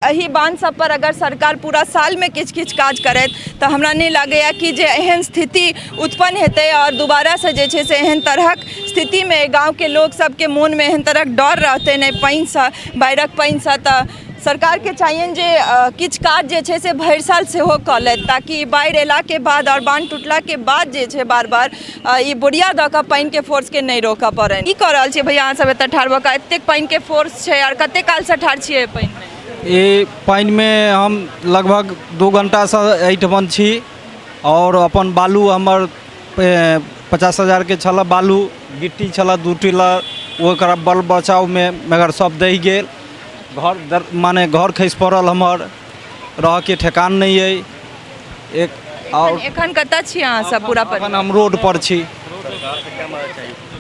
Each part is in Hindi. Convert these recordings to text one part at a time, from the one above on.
एही बांध सब पर अगर सरकार पूरा साल में किछ किछ काज करे तो हमरा नहीं लगैया कि जे एहन स्थिति उत्पन्न हेतै और दोबारा से जे छे से एहन तरहक स्थिति में गाँव के लोग सबके मन में एहन तरहक डर रहते नहीं पानी से बाढ़क पानी से। तो सरकार के चाहिए जे किछ काज जे छे से भरि साल से हो क ले ताकि बाढ़ एला के बाद और बांध टूटला के बाद जे छे बार बार ई बुढ़िया द के पानी के फोर्स के नहीं रोका पड़े। की कर रहल छे भैया अहाँ सब एत ठाढ़ भऽ कऽ एतेक पानी के फोर्स छे और कते काल से ठाढ़ छियै पानी में? ये पानी में हम लगभग 2 घंटा से एहिठमन छी और अपन बालू हमर 50,000 के छल बालू गिट्टी छल 2 टिलर ओकरा बल बचाव में मगर सब दही गेल घर माने घर खसि पड़ल हमर रह के ठेकान नहीं है एक। और एखन कतऽ छी अहाँ सब पूरा अपन हम रोड पर छी।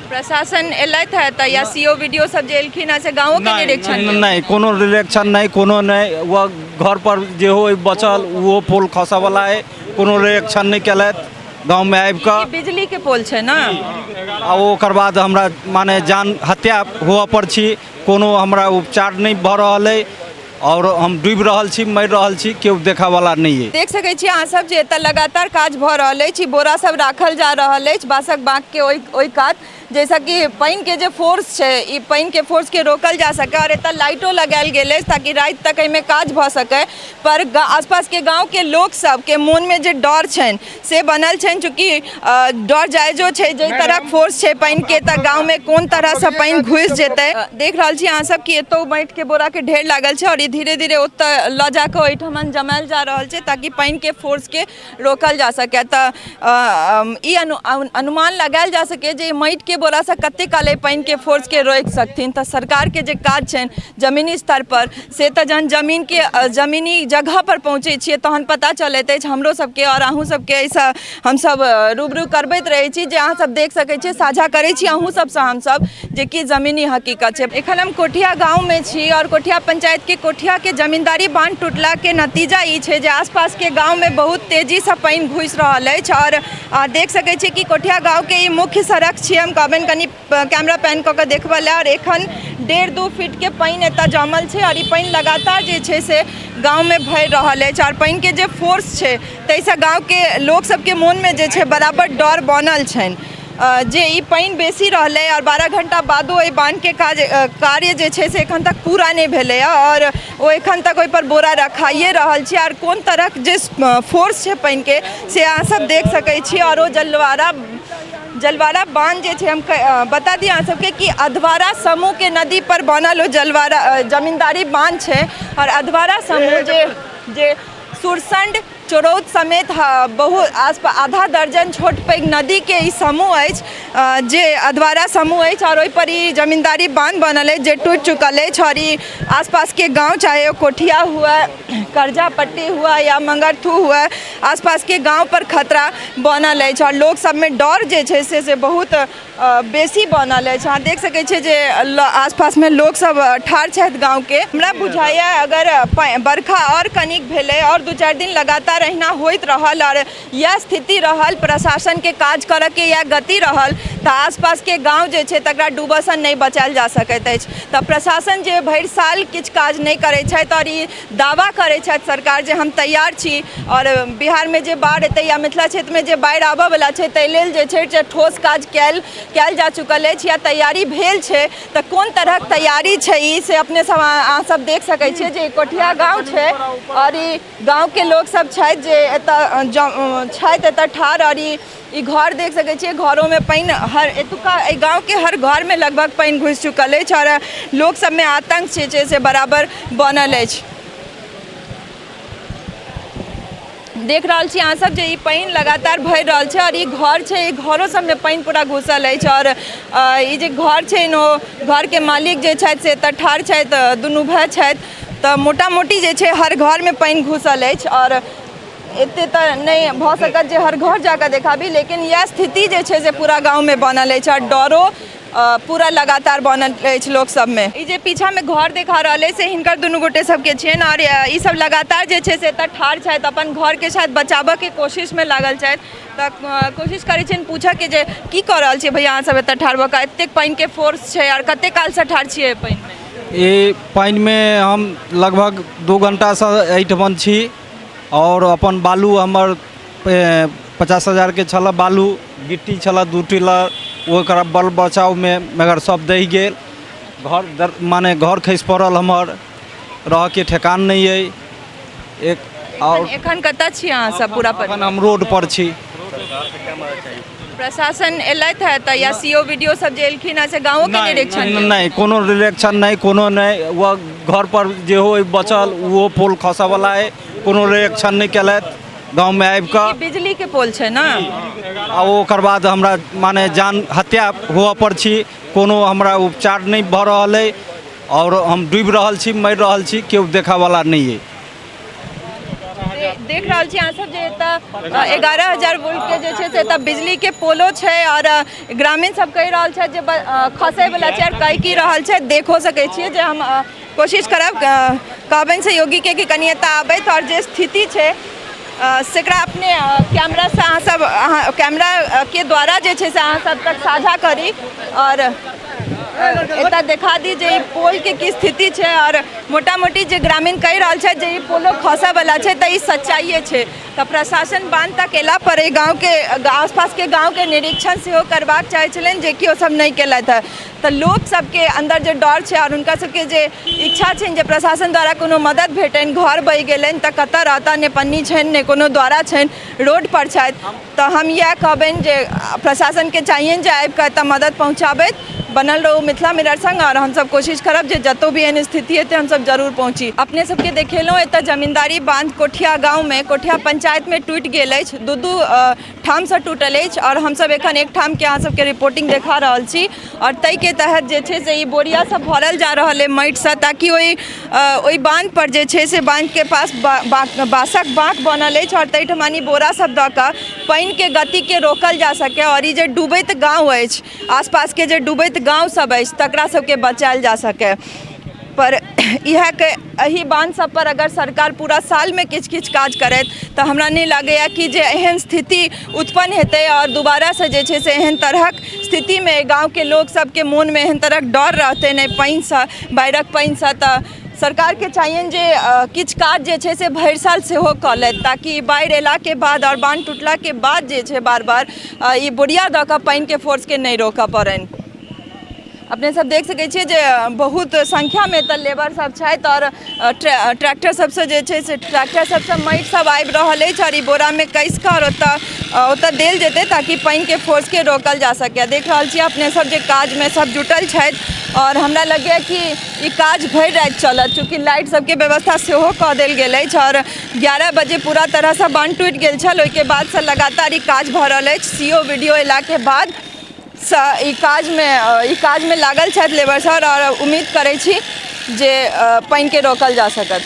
प्रशासन एलैथ है त या सीओ वीडियो सब जे एलखिन है से गाँव के निरीक्षण नहीं कोनो निरीक्षण नहीं कोनो नहीं वह घर पर जे हो बचल वो पोल खसा वाला है कोनो निरीक्षण नहीं कैलत गाँव में आबि कऽ बिजली के पोल छे ना आ ओकर बाद हमरा माने जान हत्या हुआ पर छी कोनो हमरा उपचार नहीं भ रहल है और हम डूब रहल छी मर रहल छी केओ देखा वाला नहीं है। देख सकै छी अहाँ सब जे एतऽ लगातार काज भ रहल अछि बोरा सब राखल जा रहल अछि बांसक बांक के ओइ कात जैसा कि पानी के जो फोर्स है ई पानी के फोर्स के रोकल जा सके और एतऽ लाइटो लगायल गेल अछि ताकि रात तक एहिमे काज भ सके। पर आसपास के गांव के लोग सब के मन में जे डर छन से बनल छन चूँकि डर जायजो छै जे तरह फोर्स छै पानी के त गांव में कोन तरह से पानी घुस जेतै। देख रहल छी अहाँ सब कि एतौ माटि के बोरा के ढेर लागल छै और धीरे धीरे ओतऽ ल जाके ओहिठमन जमायल जा रहल छै ताकि पानी के फोर्स के रोकल जा सके। त ई अनुमान लगायल जा सके जे माटि के बोरा से कते काले पानी के फोर्स के रोक सकथिन। तो सरकार के जे काज छन जमीनी स्तर पर से तो जहन जमीनी जगह पर पहुँचे छिए तहन पता चलत अछि हमरो सबके और अहूँ सबके ऐसा हम सब रूबरू करबैत रहे छी जे अहाँ सब देख सकै छी साझा करै छी अहूँ सबसँ हम सब जे कि जमीनी हकीकत छै। एखन हम कोठिया गाँव में छी और कोठिया पंचायत के कोठिया के जमींदारी बांध टूटला के नतीजा ई छै जे आसपास के गाँव में बहुत तेजी से पानी घुसि रहल अछि और देख सकै छी कि कोठिया गाँव के ई मुख्य सड़क छी हम कहबनि कनी कैमरा पैन कऽ के देखबा ला और एखन 1.5-2 फीट के पानी एतऽ जमल छै और ई पानी लगातार जे छै से गाँव में भरि रहल अछि और पानी के जे फोर्स छै ताहिसँ गाँव के लोक सबके मन में जे छै बराबर डर बनल छनि जे ई पानी बेसी रहलै और 12 घंटा बादो एहि बांध के कार्य जे छै से एखन तक पूरा नहीं भेलै और ओ एखन तक ओहि पर बोरा रखाइए रहल छै और कोन तरह जे फोर्स छै पानी के से अहाँ सब देख सकै छी। और ओ जलवारा बांध जे छै हम बता दी अहाँ सबके कि अधवारा समूह के नदी पर बनल ओ जमींदारी बांध छै और अधवारा समूह जे सुरसंड चोरौत समेत बहुत आधा दर्जन छोट पैघ नदी के ई समूह अछि जे अधवारा समूह अछि और ओहि पर ई जमींदारी बांध बनल अछि जे टूट चुकल अछि और ई आसपास के गांव चाहे वो कोठिया हुआ करजा पट्टी हुआ या मंगरथू हुआ आसपास के गांव पर खतरा बनल अछि और लोग सब में डर जे छै से बहुत बेसी बनल अछि। अहाँ देख सकै छी जे आसपास में लोग सब ठाढ़ छथि गाँव के। हमरा बुझाइया अगर बरखा और कनिक भेलै और 2-4 दिन लगातार अहिना होइत रहल और यह स्थिति रहल प्रशासन के काज करऽ के या गति रहल तो आसपास के गाँव जे छै तकरा डूबसँ नहीं बचायल जा सकैत अछि। तो प्रशासन जे भरि साल किछु काज नहीं करै छथि और ई दावा करै छथि सरकार जे हम तैयार छी और बिहार में जे बाढ़ एतै या मिथिला क्षेत्र में जे बाढ़ि आबऽ वाला छै ताहि लेल जे छै से ठोस काज कयल जा चुकल अछि या तैयारी भेल छै। तो कोन तरहक तैयारी छै ई से अपने सब अहाँ सब देख सकै छियै जे कोठिया गाँव छै और ई गाँव के लोग सब छथि जे एतऽ ठाढ़ और ई घर देख सकै छियै घरों में पानी हर एतुका गाँव के हर घर में लगभग पानी घुसि चुकल अछि और लोग सब में आतंक छै से बराबर बनल अछि। देख रहल छी अहाँ सब जे ई पानी लगातार भरि रहल छै और ई घर छै ई घरों सब में पानी पूरा घुसल अछि और ई जे घर छै घर के मालिक जे छथि से एतऽ ठाढ़ छथि दुनू भाई छथि तो मोटा मोटी जे छै हर घर में पानी घुसल अछि और एते तो नहीं भ सकत जे हर घर जाकर देखाबी लेकिन यह स्थिति जे छै से पूरा गाँव में बनल अछि और डरो पूरा लगातार बनल अछि लोग सब में। ई जे पीछा में घर देखा रहा है से हिनकर दुनू गोटे सबके छनि और ई सब लगातार जे छै से एतऽ ठाढ़ छथि अपन घर के शायद बचाबऽ के कोशिश में लागल छथि। तो कोशिश करै छियनि पूछऽ के जे की कऽ रहल छियै भैया अहाँ सब एतऽ ठाढ़ भऽ कऽ एतेक पानि के फोर्स छै और कते काल से ठाढ़ छियै पानि में? ये पानि में हम लगभग 2 घंटा से एहिठमन छी और अपन बालू हमर 50,000 के छल बालू गिट्टी छल 2 टिलर ओकरा बल बचाव में मगर सब दहि गेल घर माने घर खसि पड़ल हमर रह के ठेकान नहीं है एक और एखन कतऽ छी अहाँ सब पूरा अपन हम रोड पर छी। प्रशासन एलथि है तऽ या सीओ वीडियो सब जे एलखिन से गाँव के निरीक्षण नहीं कोनो निरीक्षण नहीं कोनो नहीं वो घर पर जे हो बचल वो पोल खसा वाला है कोनो निरीक्षण नहीं केलथि गाँव में आबि कऽ बिजली के पोल छै ना आ ओकर बाद हमरा माने जान हत्या हुआ पर छी कोनो हमरा उपचार नहीं भऽ रहल है और हम डूबि रहल छी मरि रहल छी केओ देखा वाला नहीं है। देख रहल छी अहाँ सब जे एतऽ 11,000 वोल्ट के जे छै से एतऽ बिजली के पोलो छै और ग्रामीण सब कहि रहल छै जे खसै वाला छै और कहि की रहल छै देखो सकै छियै जे हम कोशिश करब कहबनि से योगी के कि कनि एतऽ आबैत और जे स्थिति छै सेकरा अपने कैमरा से अहाँ सब कैमरा के द्वारा जे छै से अहाँ सब तक साझा करी और एतऽ देखा दी जे ई पोल के की स्थिति छै और मोटा मोटी जे ग्रामीण कहि रहल छै जे ई पोलो खसै वाला छै तऽ ई सच्चाइए छै। तऽ प्रशासन बांध तक एला पर एहि गाँव के आसपास के गाँव के निरीक्षण सेहो करबाक चाहै छलनि जे कि ओ सब नहि केलथि है। तऽ लोक सबके अंदर जे डर छै और हुनका सबके जे इच्छा छनि जे प्रशासन द्वारा कोनो मदद भेटनि घर बहि गेलनि तऽ कतऽ रहता ने पन्नी छनि ने कोनो द्वारा छनि रोड पर छथि तऽ हम इएह कहबनि जे प्रशासन के चाहिए जे आबि कऽ एतऽ मदद पहुँचाबैत बनल रहू मिथिला मिरर संग और हम सब कोशिश करब जे जतौ भी एहन स्थिति हेतै हम सब जरूर पहुँची। अपने सबके देखेलहुँ एतऽ जमींदारी बांध कोठिया गाँव में कोठिया पंचायत में टूटि गेल अछि दू ठाम से टूटल अछि और हम सब एखन एक ठाम के अहाँ सबके रिपोर्टिंग देखा रहल छी और ताहि के तहत जे छै से ई बोरिया सब भरल जा रहल है माटि से ताकि ओहि बांध पर जे छै से बांध के पास बाँसक बाँक बनल अछि और ताहिठमानी बोरा सब दऽ कऽ पानि के गति के रोकल जा सके और ई जे डूबैत गाँव अछि आसपास के जे डूबैत गाँव सब अछि तकरा सबके बचायल जा सके। पर इएह के एहि बांध सब पर अगर सरकार पूरा साल में किछु किछु काज करैत तऽ हमरा नहि लागैया कि जे एहन स्थिति उत्पन्न हेतै और दोबारा से जे छै से एहन तरहक स्थिति में गाँव के लोग सबके मोन में एहन तरहक डर रहतै नहि पानि से बाढ़िक पानि से। तऽ सरकार के चाहिए जे किछु काज जे छै से भरि साल सेहो कऽ लेत ताकि बाढ़ि एला के बाद और बांध टूटला के बाद जे छै बार बार ई बोरिया दऽ कऽ पानि के फोर्स के नहि रोकऽ पड़नि। अपने सब देख सकै छियै जे बहुत संख्या में तऽ लेबर सब छथि और ट्रैक्टर सबसे जे छै से ट्रैक्टर सबसे माटि सब आबि रहल अछि और ई बोरा में कसि कऽ और ओतऽ देल जेतै ताकि पानि के फोर्स के रोकल जा सके। देख रहल छियै अपने सब जे काज में सब जुटल छथि और हमरा लगैया कि ई काज भरि राति चलत चूँकि लाइट सबके व्यवस्था सेहो कऽ देल गेल अछि और 11 बजे पूरा तरह से बांध टूटि गेल छल ओहिके बाद से लगातार ई काज भऽ रहल अछि। सीओ वीडियो एला के बाद ई काज में लागल छथि लेबर सर और उम्मीद करै छी जे पानि के रोकल जा सकत।